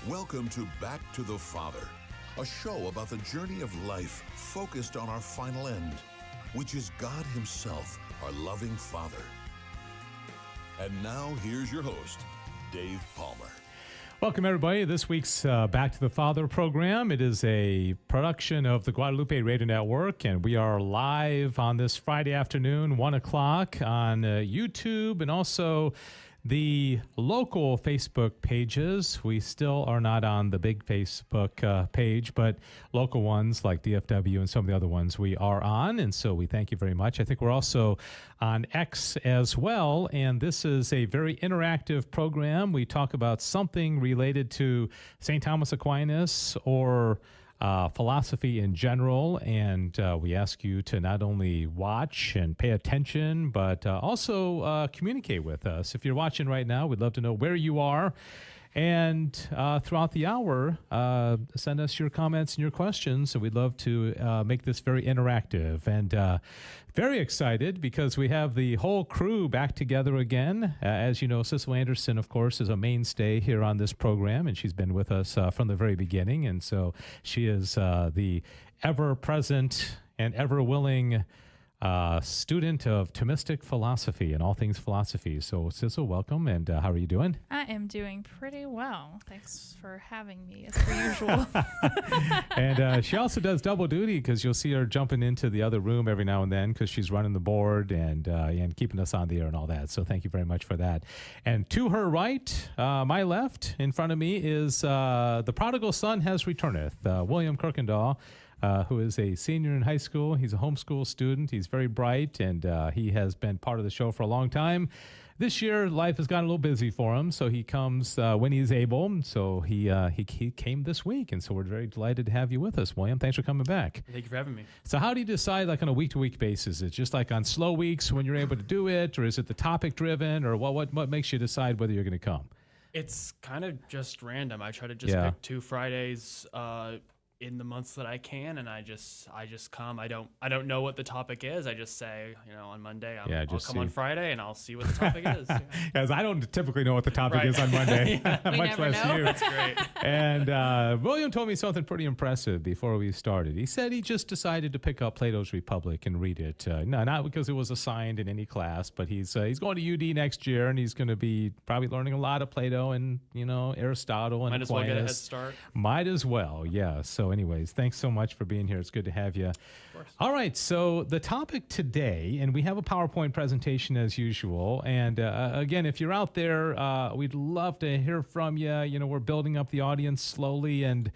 Welcome to Back to the Father, a show about the journey of life focused on our final end, which is God Himself, our loving Father. And now, here's your host, Dave Palmer. Welcome, everybody. This week's Back to the Father program. It is a production of the Guadalupe Radio Network, and we are live on this Friday afternoon, 1 o'clock on YouTube and also the local Facebook pages. We still are not on the big Facebook page, but local ones like DFW and some of the other ones we are on, and so we thank you very much. I think we're also on X as well, and this is a very interactive program. We talk about something related to St. Thomas Aquinas or philosophy in general, and we ask you to not only watch and pay attention, but also communicate with us. If you're watching right now, we'd love to know where you are. And throughout the hour, send us your comments and your questions. And we'd love to make this very interactive. And very excited because we have the whole crew back together again. As you know, Cecil Anderson, of course, is a mainstay here on this program, and she's been with us from the very beginning. And so she is the ever-present and ever-willing student of Thomistic philosophy and all things philosophy. So, Cecil, welcome, and how are you doing? I am doing pretty well. Thanks for having me, as per usual. And she also does double duty because you'll see her jumping into the other room every now and then because she's running the board and keeping us on the air and all that. So thank you very much for that. And to her right, my left, in front of me is the prodigal son has returneth, William Kirkendall, who is a senior in high school. He's a homeschool student. He's very bright, and he has been part of the show for a long time. This year, life has gotten a little busy for him, so he comes when he's able. So he came this week, and so we're very delighted to have you with us, William. Thanks for coming back. Thank you for having me. So how do you decide, like on a week-to-week basis? Is it just like on slow weeks when you're able to do it, or is it the topic-driven, or what makes you decide whether you're going to come? It's kind of just random. I try to just pick 2 Fridays in the months that I can, and I just come. I don't know what the topic is. I just say, on Monday I'll come on Friday and I'll see what the topic is. Because I don't typically know what the topic is on Monday, much less you. That's great. And William told me something pretty impressive before we started. He said he just decided to pick up Plato's Republic and read it. No, not because it was assigned in any class, but he's going to UD next year, and he's going to be probably learning a lot of Plato and Aristotle and Might as well get a head start. Might as well, yeah. So anyways, thanks so much for being here. It's good to have you. Of course. All right, so the topic today, and we have a PowerPoint presentation as usual. And again, if you're out there, we'd love to hear from you. We're building up the audience slowly and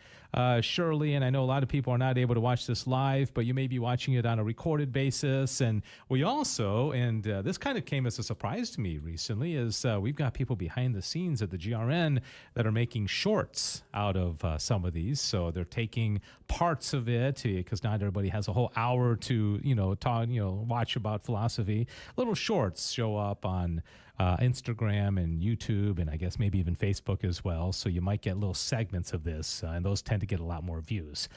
surely, and I know a lot of people are not able to watch this live, but you may be watching it on a recorded basis. And we also, and this kind of came as a surprise to me recently, is we've got people behind the scenes at the GRN that are making shorts out of some of these. So they're taking parts of it because not everybody has a whole hour to talk, watch about philosophy. Little shorts show up on Instagram and YouTube, and I guess maybe even Facebook as well. So you might get little segments of this, and those tend to get a lot more views.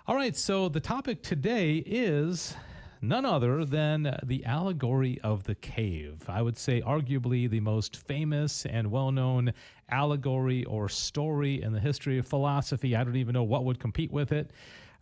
All right, so the topic today is none other than the Allegory of the Cave. I would say arguably the most famous and well-known allegory or story in the history of philosophy. I don't even know what would compete with it.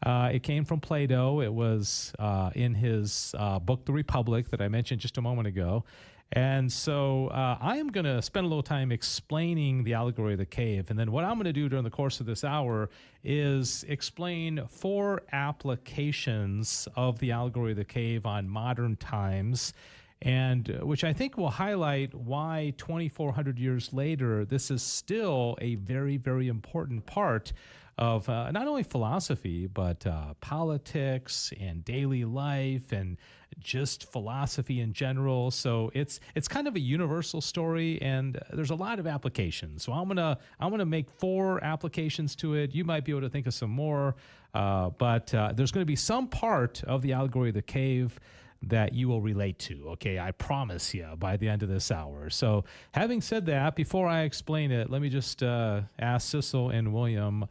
It came from Plato. It was in his book, The Republic, that I mentioned just a moment ago. And so I am going to spend a little time explaining the Allegory of the Cave. And then what I'm going to do during the course of this hour is explain 4 applications of the Allegory of the Cave on modern times, and which I think will highlight why 2,400 years later, this is still a very, very important part of not only philosophy, but politics and daily life and just philosophy in general. So it's kind of a universal story, and there's a lot of applications. So I'm gonna make 4 applications to it. You might be able to think of some more, but there's going to be some part of the Allegory of the Cave that you will relate to. Okay, I promise you by the end of this hour. So having said that, before I explain it, let me just ask Cecil and William,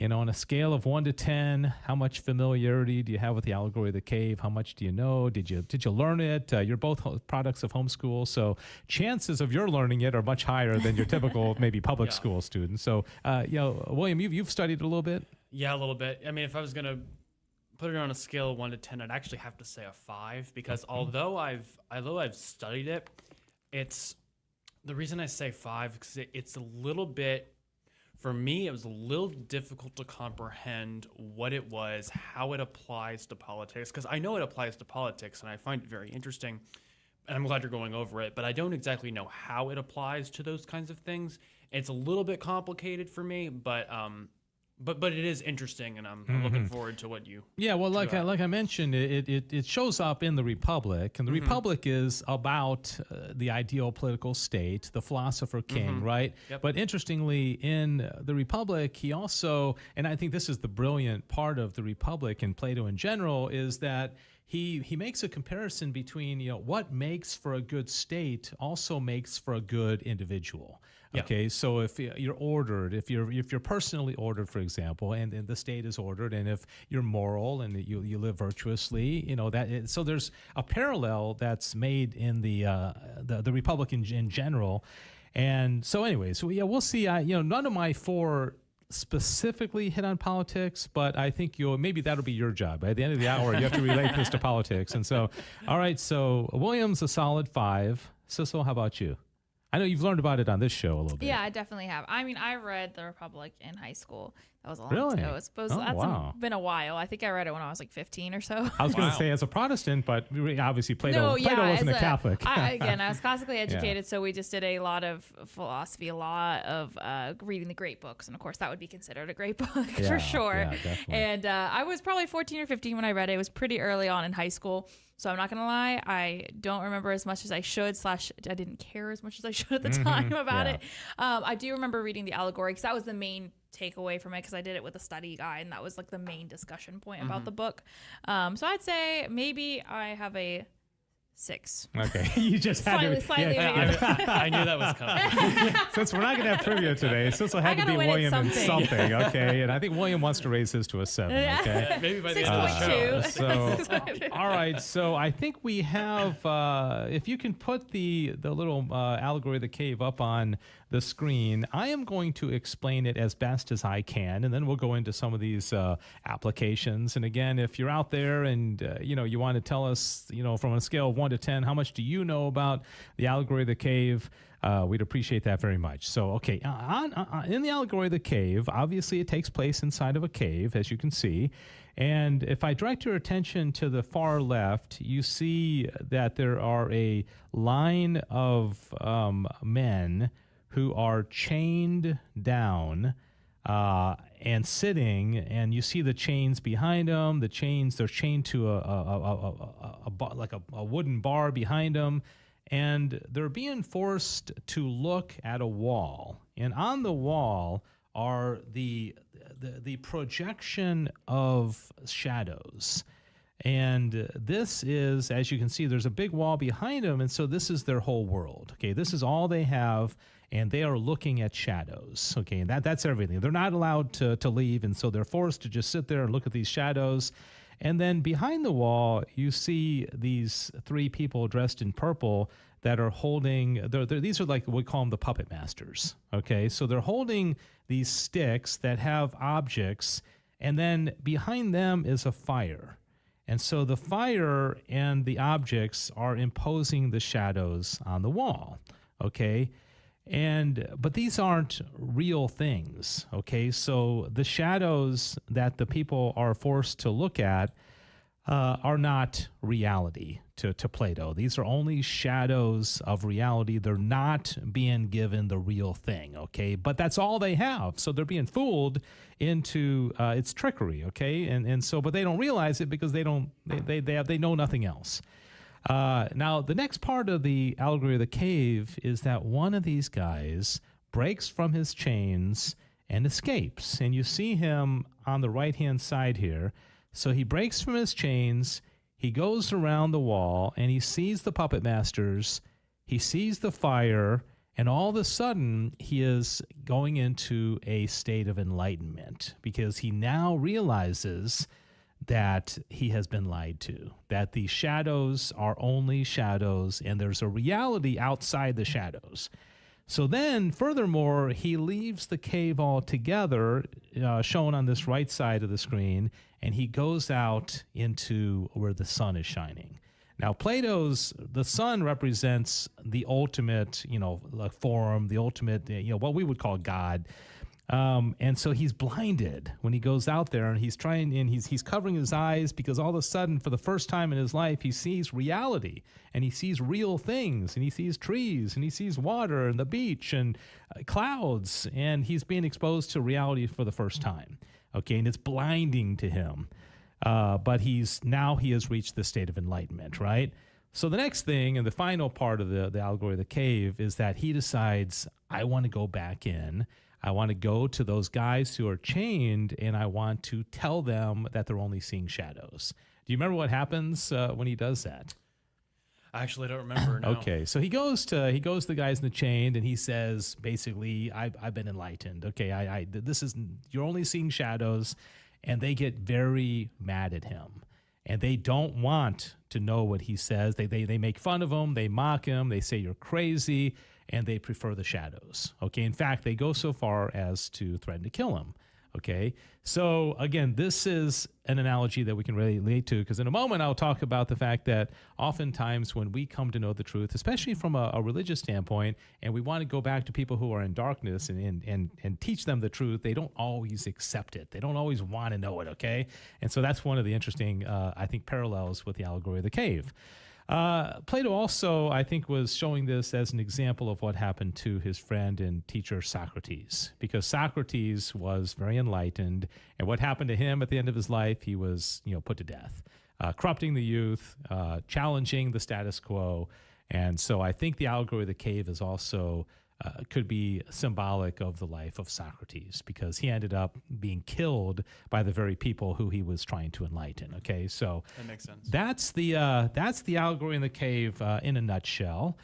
On a scale of 1 to 10, how much familiarity do you have with the Allegory of the Cave? How much do you know? Did you learn it? You're both products of homeschool, so chances of your learning it are much higher than your typical maybe public school student. So, William, you've studied it a little bit? Yeah, a little bit. I mean, if I was going to put it on a scale of 1 to 10, I'd actually have to say a 5, because although I've studied it, it's the reason I say 5 because it's a little bit, for me, it was a little difficult to comprehend what it was, how it applies to politics, because I know it applies to politics, and I find it very interesting, and I'm glad you're going over it, but I don't exactly know how it applies to those kinds of things. It's a little bit complicated for me, but it is interesting, and I'm looking forward to what you. Yeah, well, like I mentioned, it shows up in the Republic, and the Republic is about the ideal political state, the philosopher king, right? Yep. But interestingly, in the Republic, he also, and I think this is the brilliant part of the Republic and Plato in general, is that he makes a comparison between what makes for a good state also makes for a good individual. Okay, so if you're ordered, if you're personally ordered, for example, and the state is ordered, and if you're moral and you live virtuously, so there's a parallel that's made in the Republic in general, and so anyway, so we'll see. None of my 4 specifically hit on politics, but I think maybe that'll be your job. By the end of the hour, you have to relate this to politics, and so all right. So William's a solid 5. Sissel, how about you? I know you've learned about it on this show a little bit. Yeah, I definitely have. I mean, I read The Republic in high school. That was a long Really? time ago. That's been a while. I think I read it when I was like 15 or so. I was going to say as a Protestant, but obviously Plato wasn't a Catholic. I was classically educated, so we just did a lot of philosophy, a lot of reading the great books. And of course, that would be considered a great book for sure. Yeah, definitely. And I was probably 14 or 15 when I read it. It was pretty early on in high school. So I'm not going to lie, I don't remember as much as I should, / I didn't care as much as I should at the time about it. I do remember reading the Allegory because that was the main takeaway from it, because I did it with a study guide, and that was like the main discussion point about the book. So I'd say maybe I have a 6. Okay, you just had slightly I knew that was coming. Since we're not going to have trivia today, Sissel had to be William in something, okay? And I think William wants to raise his to a 7, okay? Maybe by the end of the show. So, all right. So I think we have, if you can put the little Allegory of the Cave up on the screen, I am going to explain it as best as I can, and then we'll go into some of these applications. And again, if you're out there and you want to tell us, from a scale of 1 to 10, how much do you know about the Allegory of the Cave? We'd appreciate that very much. So, okay, in the Allegory of the Cave, obviously it takes place inside of a cave, as you can see. And if I direct your attention to the far left, you see that there are a line of men who are chained down and sitting, and you see the chains behind them. They're chained to a wooden bar behind them, and they're being forced to look at a wall. And on the wall are the projection of shadows. And this is, as you can see, there's a big wall behind them, and so this is their whole world. Okay, this is all they have, and they are looking at shadows. Okay, and that's everything. They're not allowed to leave, and so they're forced to just sit there and look at these shadows. And then behind the wall, you see these 3 people dressed in purple that are holding, these are like, we call them the puppet masters. Okay, so they're holding these sticks that have objects, and then behind them is a fire. And so the fire and the objects are imposing the shadows on the wall, okay? But these aren't real things, okay? So the shadows that the people are forced to look at are not reality to Plato. These are only shadows of reality. They're not being given the real thing, okay? But that's all they have. So they're being fooled into its trickery, okay? And so, but they don't realize it because they know nothing else. Now, the next part of the Allegory of the Cave is that one of these guys breaks from his chains and escapes. And you see him on the right-hand side here. So he breaks from his chains, he goes around the wall, and he sees the puppet masters, he sees the fire, And all of a sudden, he is going into a state of enlightenment because he now realizes that he has been lied to, that the shadows are only shadows and there's a reality outside the shadows. So then, furthermore, he leaves the cave altogether, shown on this right side of the screen, and he goes out into where the sun is shining. Now, the sun represents the ultimate, form, the ultimate, what we would call God. And so he's blinded when he goes out there, and he's covering his eyes because all of a sudden, for the first time in his life, he sees reality, and he sees real things, and he sees trees, and he sees water and the beach and clouds, and he's being exposed to reality for the first time. Okay, and it's blinding to him. But he has reached the state of enlightenment, right? So the next thing, and the final part of the allegory of the cave, is that he decides, I want to go back in. I want to go to those guys who are chained, and I want to tell them that they're only seeing shadows. Do you remember what happens when he does that? I actually don't remember. No. Okay, so he goes to the guys in the chained, and he says, basically, I've been enlightened. Okay, you're only seeing shadows. And they get very mad at him, and they don't want to know what he says. They make fun of him, they mock him, they say you're crazy, and they prefer the shadows. Okay, in fact, they go so far as to threaten to kill him. Okay, so again, this is an analogy that we can really relate to, because in a moment I'll talk about the fact that oftentimes when we come to know the truth, especially from a religious standpoint, and we want to go back to people who are in darkness and teach them the truth, they don't always accept it. They don't always want to know it, okay? And so that's one of the interesting, I think, parallels with the allegory of the cave. Plato also, I think, was showing this as an example of what happened to his friend and teacher Socrates, because Socrates was very enlightened, and what happened to him at the end of his life, he was, put to death, corrupting the youth, challenging the status quo. And so I think the allegory of the cave is also could be symbolic of the life of Socrates, because he ended up being killed by the very people who he was trying to enlighten. Okay, so that makes sense. That's the allegory in the cave in a nutshell.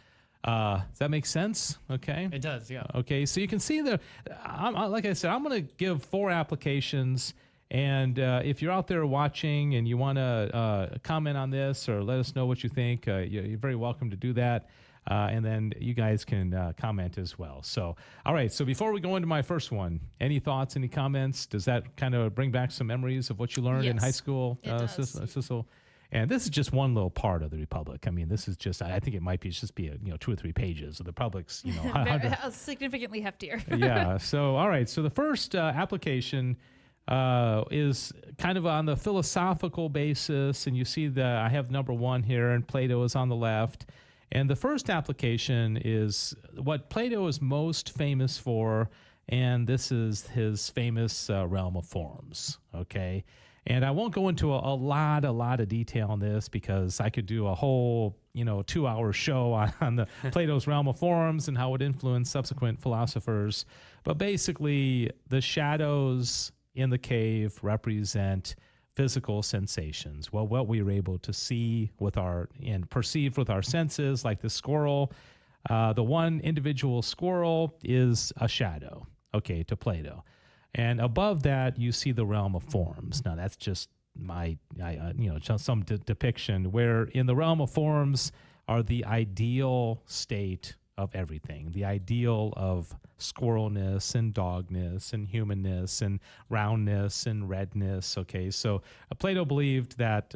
Does that make sense? Okay, it does. Yeah. Okay, so you can see like I said, I'm going to give 4 applications. And if you're out there watching and you want to comment on this or let us know what you think, you're very welcome to do that. And then you guys can comment as well. So, all right. So before we go into my first one, any thoughts, any comments? Does that kind of bring back some memories of what you learned in high school, Sissel? And this is just one little part of the Republic. I mean, this is just, I think it might be 2 or 3 pages of the Republic's, significantly heftier. Yeah. So, all right. So the first application is kind of on the philosophical basis. And you see I have number 1 here, and Plato is on the left. And the first application is what Plato is most famous for, and this is his famous realm of forms, okay? And I won't go into a lot of detail on this, because I could do a whole, 2-hour show on the Plato's realm of forms and how it influenced subsequent philosophers. But basically, the shadows in the cave represent physical sensations. Well, what we are able to see and perceive with our senses, like the squirrel. The one individual squirrel is a shadow, okay, to Plato. And above that, you see the realm of forms. Now, that's just some depiction, where in the realm of forms are the ideal state of everything, the ideal of squirrelness and dogness and humanness and roundness and redness. Okay, so Plato believed that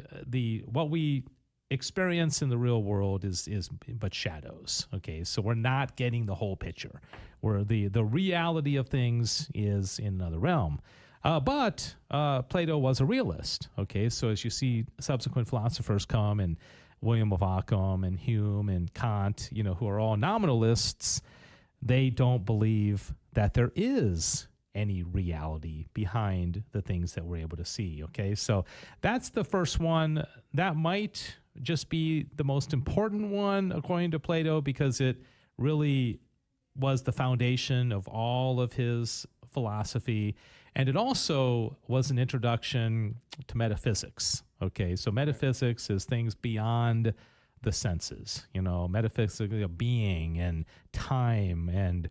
what we experience in the real world is but shadows. Okay, so we're not getting the whole picture, where the reality of things is in another realm. But Plato was a realist. Okay, so as you see subsequent philosophers come, and William of Ockham and Hume and Kant, who are all nominalists, they don't believe that there is any reality behind the things that we're able to see. Okay, so that's the first one. That might just be the most important one according to Plato, because it really was the foundation of all of his philosophy. And it also was an introduction to metaphysics. Okay, so metaphysics is things beyond the senses, metaphysics of being and time and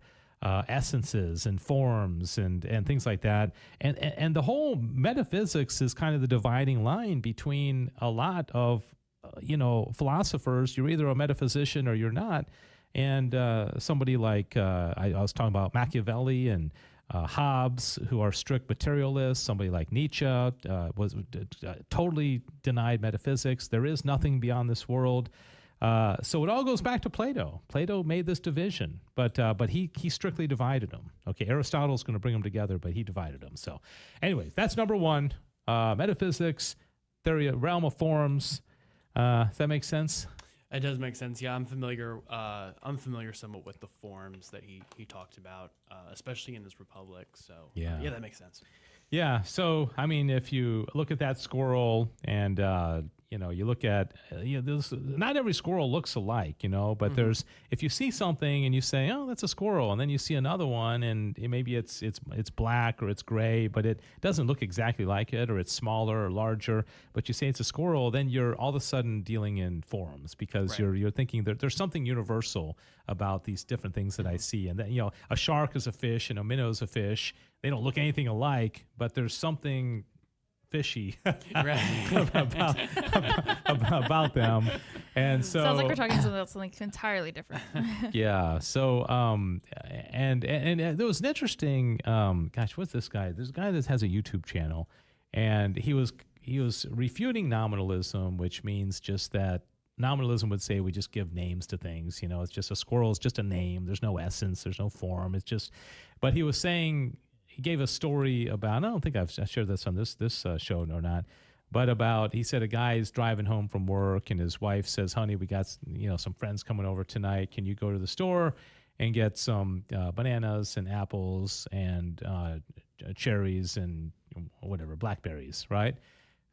essences and forms and things like that. And the whole metaphysics is kind of the dividing line between a lot of, philosophers. You're either a metaphysician or you're not. And somebody like, I was talking about Machiavelli and Hobbes, who are strict materialists. Somebody like Nietzsche was totally denied metaphysics. There is nothing beyond this world. So it all goes back to Plato. Plato made this division, but he strictly divided them. Okay, Aristotle's going to bring them together, but he divided them. So, anyways, that's number one. Metaphysics, theory, realm of forms. Does that make sense? It does make sense. Yeah, I'm familiar. I'm familiar somewhat with the forms that he talked about, especially in his Republic. So yeah, that makes sense. Yeah. So I mean, if you look at that squirrel, and you look at not every squirrel looks alike, but there's, if you see something and you say, oh, that's a squirrel, and then you see another one and maybe it's black or it's gray, but it doesn't look exactly like it, or it's smaller or larger, but you say it's a squirrel, then you're all of a sudden dealing in forms, because you're thinking that there's something universal about these different things that I see. And then, a shark is a fish and a minnow is a fish. They don't look anything alike, but there's something fishy about them. And so sounds like we're talking about something entirely different. Yeah. So and there was an interesting what's this guy? There's a guy that has a YouTube channel, and he was refuting nominalism, which means just that nominalism would say we just give names to things. It's just a squirrel is just a name. There's no essence. There's no form. It's just. But he was saying. He gave a story about, I don't think I've shared this on this show or not, but he said a guy's driving home from work and his wife says, honey, we got some friends coming over tonight. Can you go to the store and get some bananas and apples and cherries and whatever, blackberries, right?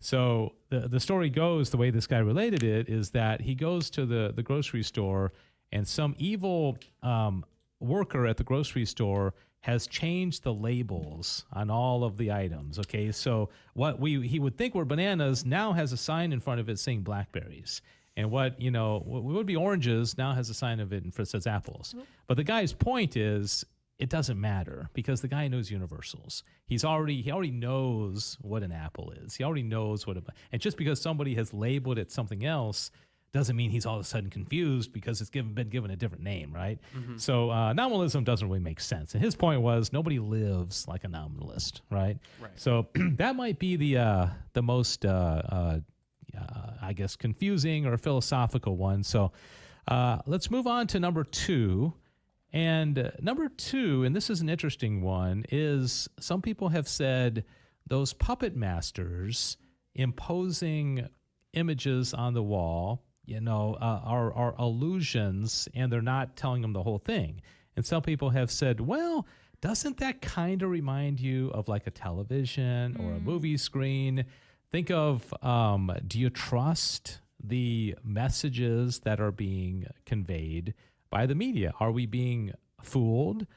So the story goes, the way this guy related it, is that he goes to the grocery store, and some evil worker at the grocery store has changed the labels on all of the items. Okay, so what he would think were bananas now has a sign in front of it saying blackberries, and what would be oranges now has a sign of it and it says apples. But the guy's point is it doesn't matter, because the guy knows universals. He already knows what an apple is. He already knows and just because somebody has labeled it something else doesn't mean he's all of a sudden confused because it's been given a different name, right? Mm-hmm. So nominalism doesn't really make sense. And his point was nobody lives like a nominalist, right? So that might be the most, I guess, confusing or philosophical one. So let's move on to number two. And number two, and this is an interesting one, is some people have said those puppet masters imposing images on the wall are illusions, and they're not telling them the whole thing. And some people have said, well, doesn't that kind of remind you of like a television or a movie screen? Think of, do you trust the messages that are being conveyed by the media? Are we being fooled?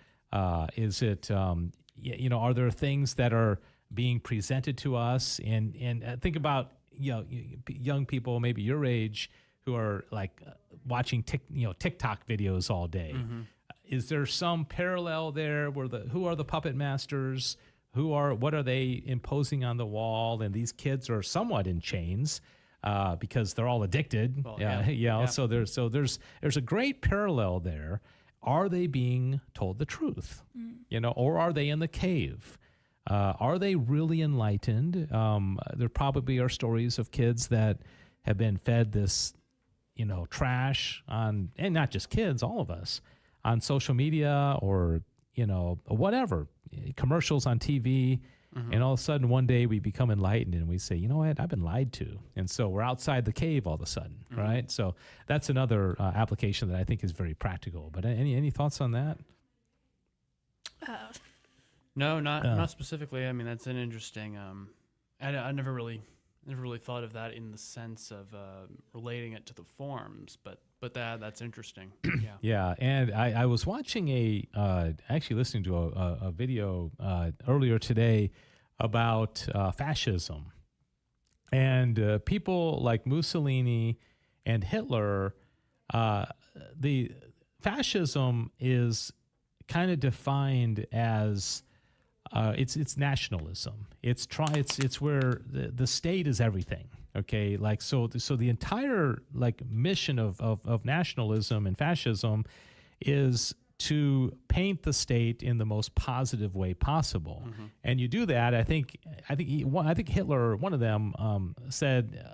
Is it, are there things that are being presented to us? And think about, young people, maybe your age, who are like watching TikTok videos all day. Mm-hmm. Is there some parallel there where who are the puppet masters? What are they imposing on the wall? And these kids are somewhat in chains because they're all addicted. Well, yeah. So there's a great parallel there. Are they being told the truth? Or are they in the cave? Are they really enlightened? There probably are stories of kids that have been fed this trash on, and not just kids, all of us, on social media or, whatever, commercials on TV. Mm-hmm. And all of a sudden one day we become enlightened and we say, you know what, I've been lied to. And so we're outside the cave all of a sudden, right? So that's another application that I think is very practical. But any thoughts on that? No, not specifically. I mean, that's an interesting, I never really thought of that in the sense of relating it to the forms, but that's interesting. Yeah. Yeah, and I was watching actually listening to a video earlier today about fascism, and people like Mussolini and Hitler, the fascism is kind of defined as it's nationalism. It's where the state is everything. Okay, like so the entire like mission of nationalism and fascism is to paint the state in the most positive way possible. And you do that. I think Hitler, one of them, said,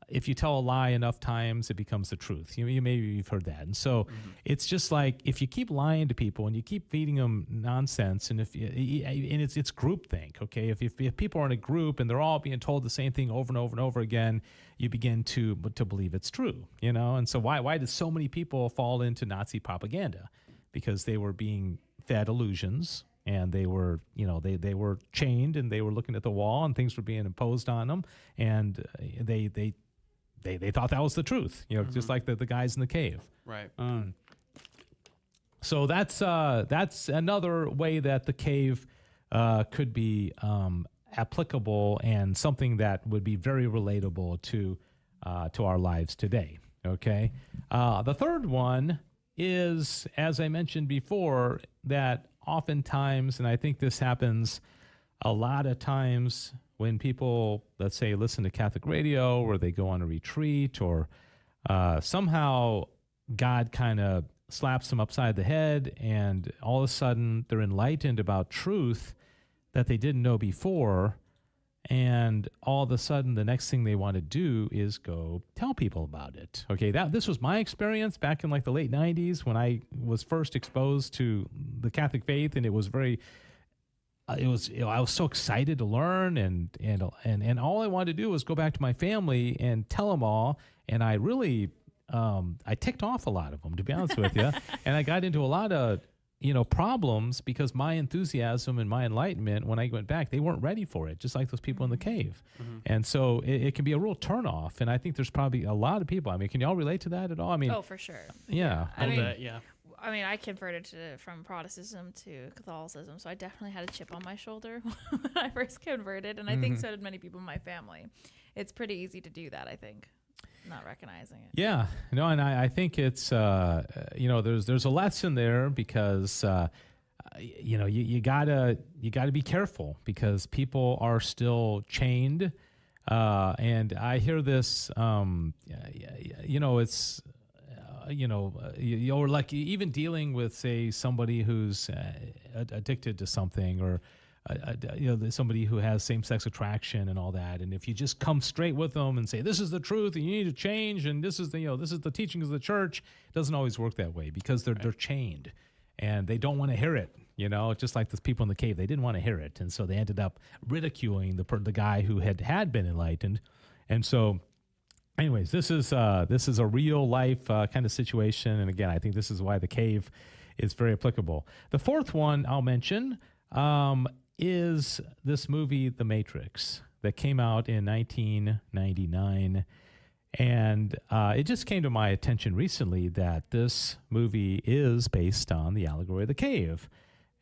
if you tell a lie enough times, it becomes the truth. Maybe you've heard that. And so it's just like if you keep lying to people and you keep feeding them nonsense, and it's groupthink. Okay, if people are in a group and they're all being told the same thing over and over and over again, you begin to believe it's true. And so why did so many people fall into Nazi propaganda? Because they were being fed illusions, and they were, they were chained, and they were looking at the wall, and things were being imposed on them, and they thought that was the truth, just like the guys in the cave. Right. So that's another way that the cave could be applicable, and something that would be very relatable to our lives today. Okay. The third one is, as I mentioned before, that oftentimes, and I think this happens a lot of times when people, let's say, listen to Catholic radio, or they go on a retreat, or somehow God kind of slaps them upside the head, and all of a sudden they're enlightened about truth that they didn't know before. And all of a sudden, the next thing they want to do is go tell people about it. Okay, this was my experience back in like the late 90s when I was first exposed to the Catholic faith, and it was very, I was so excited to learn, and all I wanted to do was go back to my family and tell them all. And I really, I ticked off a lot of them, to be honest with you, and I got into a lot of problems because my enthusiasm and my enlightenment, when I went back, they weren't ready for it, just like those people in the cave. And so it can be a real turnoff. And I think there's probably a lot of people. I mean, can y'all relate to that at all? I mean, oh, for sure. Yeah. I mean, I converted from Protestantism to Catholicism, so I definitely had a chip on my shoulder when I first converted, and I think so did many people in my family. It's pretty easy to do that, I think. Not recognizing it. Yeah, no, and I think it's there's a lesson there, because you gotta be careful, because people are still chained, and I hear this it's or like even dealing with, say, somebody who's addicted to something, or somebody who has same-sex attraction and all that, and if you just come straight with them and say this is the truth and you need to change, and this is the teachings of the church, it doesn't always work that way, because they're chained and they don't want to hear it. Just like the people in the cave, they didn't want to hear it, and so they ended up ridiculing the guy who had been enlightened. And so, anyways, this is a real life kind of situation, and again, I think this is why the cave is very applicable. The fourth one I'll mention is this movie, The Matrix, that came out in 1999. And it just came to my attention recently that this movie is based on the allegory of the cave.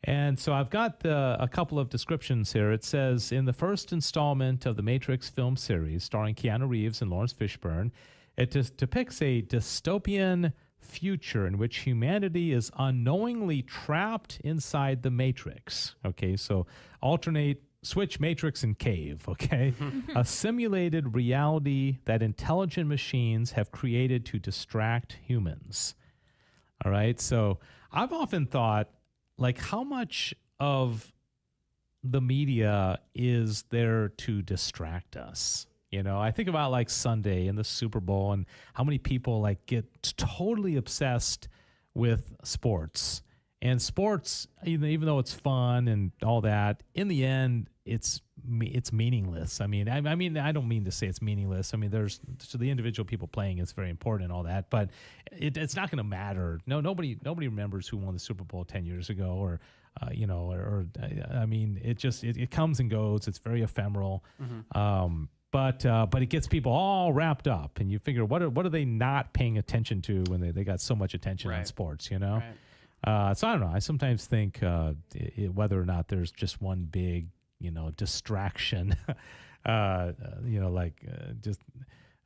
And so I've got a couple of descriptions here. It says, in the first installment of the Matrix film series, starring Keanu Reeves and Lawrence Fishburne, it depicts a dystopian future in which humanity is unknowingly trapped inside the Matrix. Okay, so switch Matrix and cave, okay? A simulated reality that intelligent machines have created to distract humans. All right, so I've often thought, like, how much of the media is there to distract us? I think about like Sunday and the Super Bowl, and how many people like get totally obsessed with sports. And sports, even though it's fun and all that, in the end, it's meaningless. I mean, I don't mean to say it's meaningless. I mean, to the individual people playing, it's very important and all that, but it's not going to matter. Nobody remembers who won the Super Bowl 10 years ago, or I mean, it comes and goes. It's very ephemeral. But it gets people all wrapped up, and you figure, what are they not paying attention to when they got so much attention on sports, Right. So I don't know. I sometimes think whether or not there's just one big, distraction, just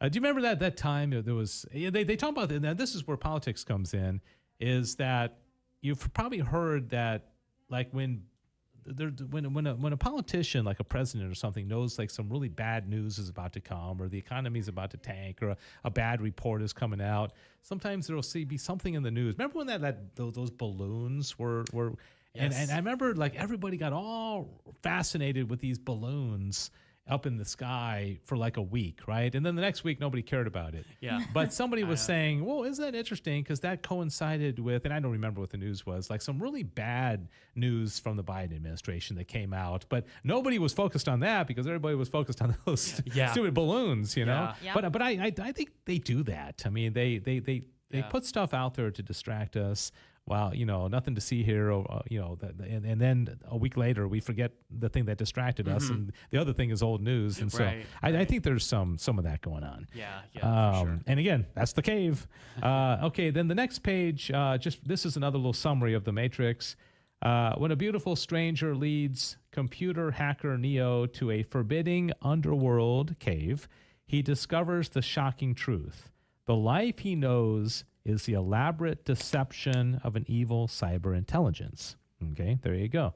Do you remember that time there was, they talk about, now this is where politics comes in, is that you've probably heard that like when a politician, like a president or something, knows like some really bad news is about to come, or the economy is about to tank, or a bad report is coming out, sometimes there'll be something in the news. Remember when those balloons were Yes. and I remember like everybody got all fascinated with these balloons up in the sky for like a week, right? And then the next week, nobody cared about it. Yeah. But somebody was saying, well, isn't that interesting? Because that coincided with, and I don't remember what the news was, like some really bad news from the Biden administration that came out. But nobody was focused on that because everybody was focused on those stupid balloons, you know? Yeah. But I think they do that. I mean, they put stuff out there to distract us. Wow, nothing to see here, and then a week later we forget the thing that distracted us, and the other thing is old news, and so I think there's some of that going on. Yeah, for sure. And again, that's the cave. Okay, then the next page, this is another little summary of the Matrix. When a beautiful stranger leads computer hacker Neo to a forbidding underworld cave, he discovers the shocking truth: the life he knows is the elaborate deception of an evil cyber intelligence. Okay, there you go.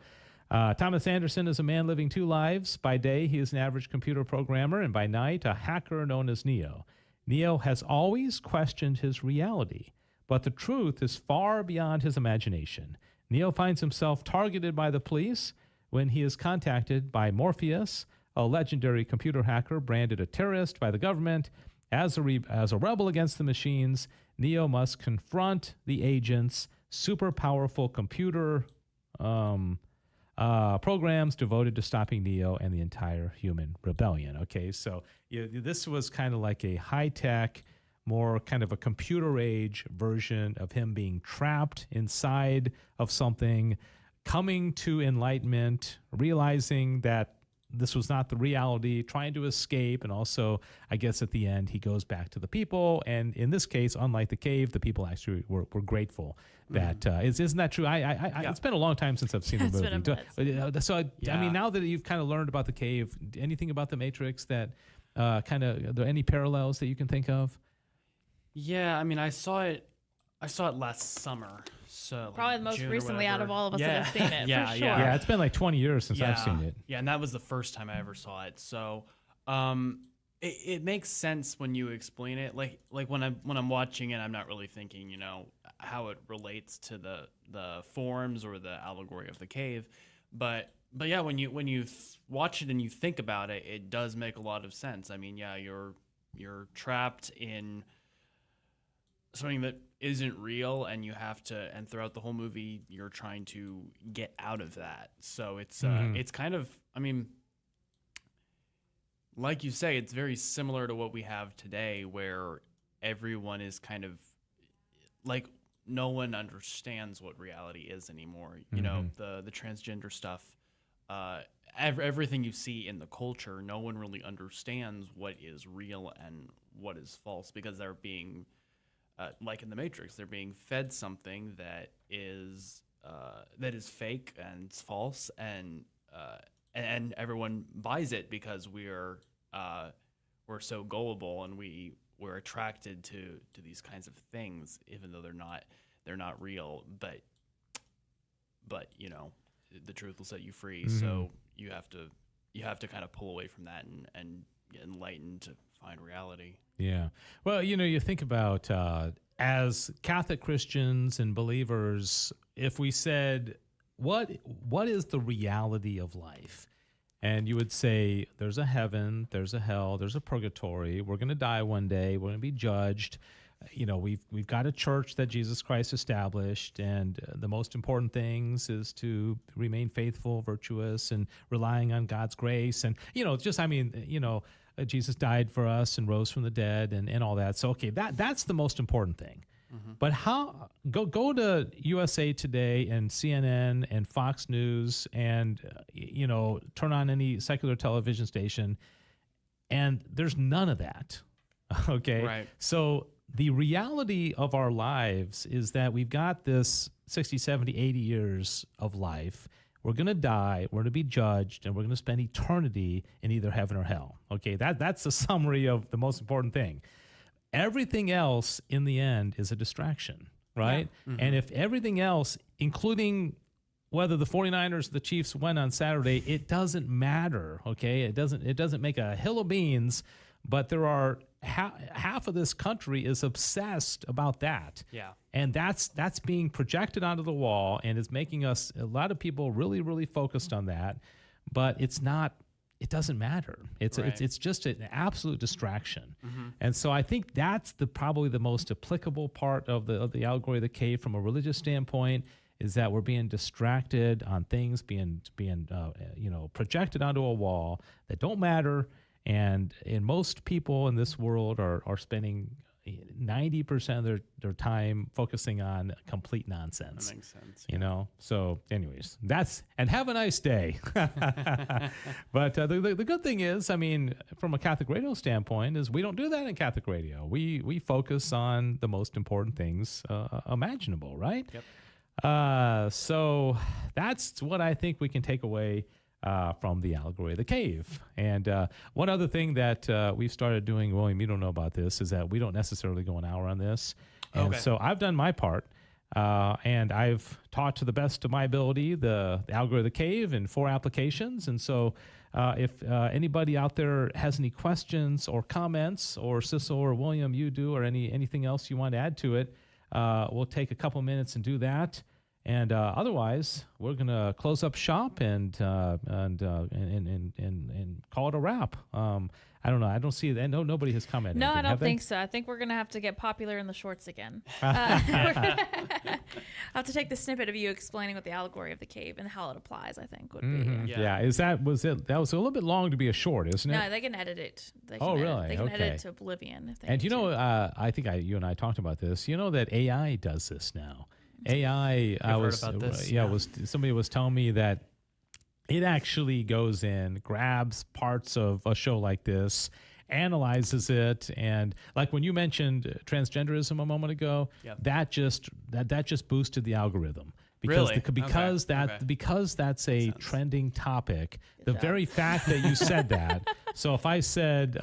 Thomas Anderson is a man living two lives. By day, he is an average computer programmer, and by night, a hacker known as Neo. Neo has always questioned his reality, but the truth is far beyond his imagination. Neo finds himself targeted by the police when he is contacted by Morpheus, a legendary computer hacker branded a terrorist by the government. As a rebel against the machines, Neo must confront the agents, super powerful computer programs devoted to stopping Neo and the entire human rebellion. Okay, so this was kind of like a high-tech, more kind of a computer age version of him being trapped inside of something, coming to enlightenment, realizing that this was not the reality, trying to escape, and also, I guess at the end, he goes back to the people. And in this case, unlike the cave, the people actually were grateful that isn't that true? It's been a long time since I've seen the movie. I mean, now that you've kind of learned about the cave, anything about the Matrix that are there any parallels that you can think of? Yeah, I mean, I saw it last summer. So probably the most recently out of all of us that have seen it. Yeah, for sure. Yeah, it's been like 20 years since I've seen it. Yeah, and that was the first time I ever saw it. So it makes sense when you explain it. Like when I'm watching it, I'm not really thinking, how it relates to the forms or the allegory of the cave. But yeah, when you watch it and you think about it, it does make a lot of sense. I mean, yeah, you're trapped in something that isn't real, and you have to, and throughout the whole movie you're trying to get out of that. So it's kind of, I mean, like you say, it's very similar to what we have today, where everyone is kind of like, no one understands what reality is anymore. You know, the transgender stuff, everything you see in the culture, no one really understands what is real and what is false, because they're being like in the Matrix, they're being fed something that is fake and it's false, and everyone buys it because we're so gullible, and we're attracted to these kinds of things, even though they're not real. But the truth will set you free. So you have to kind of pull away from that and get enlightened to find reality. Yeah. Well, you think about as Catholic Christians and believers, if we said, what is the reality of life? And you would say, there's a heaven, there's a hell, there's a purgatory. We're going to die one day. We're going to be judged. We've got a church that Jesus Christ established, and the most important things is to remain faithful, virtuous, and relying on God's grace. And Jesus died for us and rose from the dead, and all that. So okay, that's the most important thing. But how go to USA Today and CNN and Fox News and turn on any secular television station, and there's none of that. Okay, right. So the reality of our lives is that we've got this 60, 70, 80 years of life. We're going to die, we're going to be judged, and we're going to spend eternity in either heaven or hell. Okay, that's the summary of the most important thing. Everything else in the end is a distraction, right? Yeah. And if everything else, including whether the 49ers or the Chiefs win on Saturday, it doesn't matter, okay? It doesn't make a hill of beans, but there are half of this country is obsessed about that. Yeah. And that's being projected onto the wall, and it's making a lot of people really, really focused on that, but it doesn't matter. It's just an absolute distraction. And so I think that's probably the most applicable part of the allegory of the cave from a religious standpoint, is that we're being distracted on things being projected onto a wall that don't matter. And most people in this world are spending 90% of their time focusing on complete nonsense. That makes sense. You know? So anyways, and have a nice day. But the good thing is, I mean, from a Catholic radio standpoint, is we don't do that in Catholic radio. We focus on the most important things imaginable, right? Yep. So that's what I think we can take away from the allegory of the cave. And one other thing that we've started doing, William, you don't know about this, is that we don't necessarily go an hour on this. And so I've done my part, and I've taught to the best of my ability the allegory of the cave in 4 applications. And so if anybody out there has any questions or comments, or Sissel or William, you do, or anything else you want to add to it, we'll take a couple minutes and do that. And otherwise, we're gonna close up shop and call it a wrap. I don't know. I don't see that. No, nobody has commented. No, I don't think so. I think we're gonna have to get popular in the shorts again. I'll have to take the snippet of you explaining what the allegory of the cave and how it applies. I think would be. Yeah. That was a little bit long to be a short, isn't it? No, they can edit it. Really? They can edit it to oblivion. If they and I think you and I talked about this. You know that AI does this now. AI, somebody was telling me that it actually goes in, grabs parts of a show like this, analyzes it, and like when you mentioned transgenderism a moment ago, that just boosted the algorithm. Because that's a trending topic. The very fact that you said that. So if I said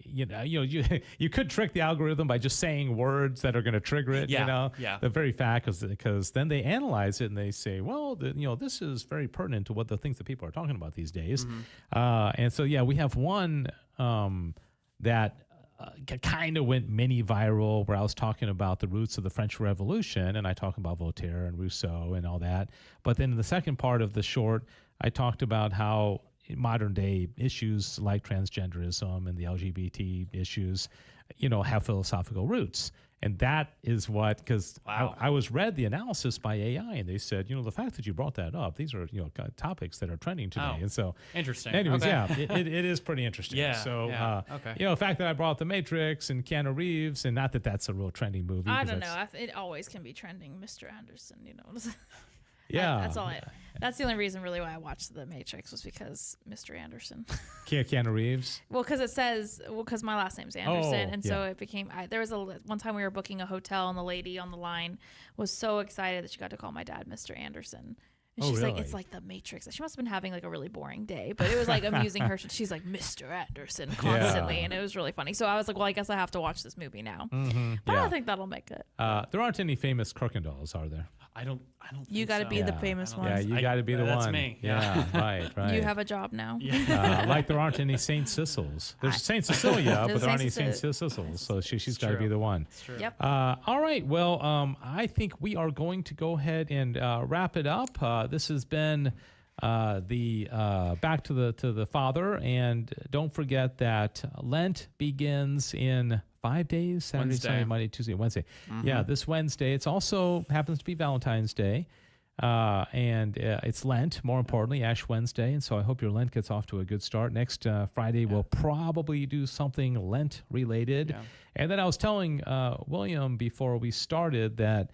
you could trick the algorithm by just saying words that are going to trigger it. The very fact is because then they analyze it and they say, well, this is very pertinent to what the things that people are talking about these days. And so we have one that kind of went mini viral, where I was talking about the roots of the French Revolution, and I talk about Voltaire and Rousseau and all that. But then in the second part of the short, I talked about how modern day issues like transgenderism and the LGBT issues, have philosophical roots. And that is what, because I was read the analysis by AI, and they said, the fact that you brought that up, these are, topics that are trending today. And so, interesting. Anyways, it is pretty interesting. The fact that I brought The Matrix and Keanu Reeves, and not that that's a real trending movie. I don't know. It always can be trending, Mr. Anderson, Yeah, that's all. That's the only reason really why I watched The Matrix, was because Mr. Anderson. Keanu Reeves. Well, because my last name's Anderson, so it became. There was one time we were booking a hotel, and the lady on the line was so excited that she got to call my dad Mr. Anderson. And she's really? like, it's like The Matrix. She must have been having like a really boring day, but it was like amusing her. She's like, Mr. Anderson constantly, and it was really funny. So I was like, well, I guess I have to watch this movie now. But I don't think that'll make it. There aren't any famous Crookendalls, are there? I don't. You got to be the famous one. Yeah, you got to be the one. That's me. Yeah, right. You have a job now. Like there aren't any Saint Sissels. There's Saint Cecilia, but there aren't any Saint Sissels. So she's got to be the one. That's true. Yep. All right. Well, I think we are going to go ahead and wrap it up. This has been the Back to the Father, and don't forget that Lent begins in 5 days: Saturday, Sunday, Monday, Tuesday, Wednesday. Yeah, this Wednesday. It's also happens to be Valentine's Day, and it's Lent. More importantly, Ash Wednesday. And so I hope your Lent gets off to a good start. Next Friday, we'll probably do something Lent related. Yeah. And then I was telling William before we started that